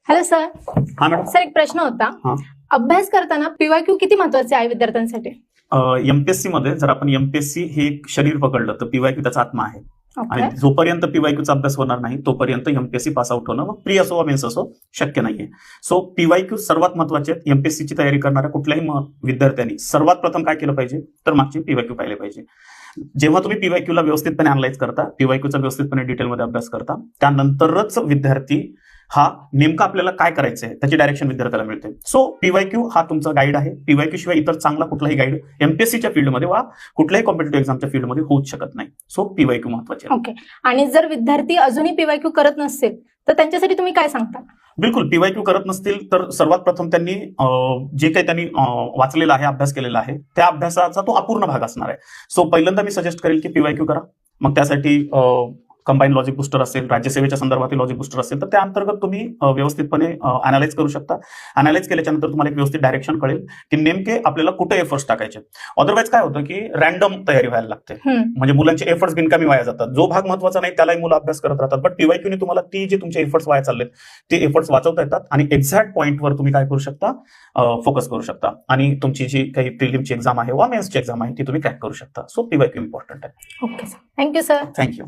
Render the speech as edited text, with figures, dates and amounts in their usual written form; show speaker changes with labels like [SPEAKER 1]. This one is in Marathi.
[SPEAKER 1] Hello sir.
[SPEAKER 2] हा मॅडम.
[SPEAKER 1] सर एक प्रश्न होता.
[SPEAKER 2] हा.
[SPEAKER 1] अभ्यास करताना पीवायक्यू किती महत्वाचे आहे विद्यार्थ्यांसाठी?
[SPEAKER 2] एमपीएससी मध्ये जर आपण एमपीएससी हे एक शरीर पकडलं तर पीवायक्यू त्याचा आत्मा आहे.
[SPEAKER 1] ओके.
[SPEAKER 2] आणि जोपर्यंत पीवायक्यूचा अभ्यास होणार नाही तोपर्यंत एमपीएससी पास आउट होणं मग प्री असो वा मेन्स असो शक्य नाहीये. सो पीवायक्यू सर्वात महत्वाचे आहेत. एमपीएससीची तयारी करणाऱ्या कुठल्याही विद्यार्थ्यांनी सर्वात प्रथम काय केलं पाहिजे तर मागचे पीवायक्यू पाहिले पाहिजे. जेव्हा तुम्ही पीवायक्यूला व्यवस्थितपणे अनालाइज करता, पीवायक्यूचा व्यवस्थितपणे डिटेलमध्ये अभ्यास करता, त्यानंतरच विद्यार्थी हा नेमका आपल्याला काय करायचं आहे त्याची डायरेक्शन विद्यार्थ्याला मिळते. सो पीवायक्यू हा तुमचा गाईड आहे. पीवायक्यू शिवाय इतर चांगला कुठलाही गाईड एमपीएससीच्या फील्डमध्ये वा कुठल्याही कॉम्पिटेटिव्ह एक्झामच्या फील्डमध्ये होऊच शकत नाही. सो पीवायक्यू महत्वाचे आहे.
[SPEAKER 1] ओके. आणि जर विद्यार्थी अजूनही पीवायक्यू करत नसतील तर त्यांच्यासाठी तुम्ही काय सांगता?
[SPEAKER 2] बिलकुल, पीवायक्यू करत नसतील तर सर्वात प्रथम त्यांनी जे काही त्यांनी वाचलेलं आहे, अभ्यास केलेला आहे, त्या अभ्यासाचा तो अपूर्ण भाग असणार आहे. सो पहिल्यांदा मी सजेस्ट करेल की पीवायक्यू करा. मग त्यासाठी कंबाईन लॉजिक बुस्टर असेल, राज्यसेवेच्या संदर्भातील लॉजिक बुस्टर असेल तर त्या अंतर्गत तुम्ही व्यवस्थितपणे अनालाइज करू शकता. अनालाइज केल्याच्या नंतर तुम्हाला एक व्यवस्थित डायरेक्शन कळेल की नेमके आपल्याला कुठे एफर्ट्स टाकायचे. अदरवाईज काय होतं की रॅन्डम तयारी व्हायला लागते. म्हणजे मुलांचे एफर्ट्स बिनकामी वाया जातात. जो भाग महत्वाचा नाही त्यालाही मुलं अभ्यास करत राहतात. बट पीवायक्यूने तुम्हाला ती जे तुमचे एफर्ट्स वाया चाललेत ते एफर्ट्स वाचवता येतात आणि एक्झॅक्ट पॉईंटवर तुम्ही काय करू शकता, फोकस करू शकता आणि तुमची जी काही प्रिलिमची एक्झाम आहे वा मेन्सची एक्झाम आहे ती तुम्ही क्रॅक करू शकता. सो पीवायक्यू इम्पॉर्टंट आहे.
[SPEAKER 1] Okay sir. Thank you sir.
[SPEAKER 2] Thank you.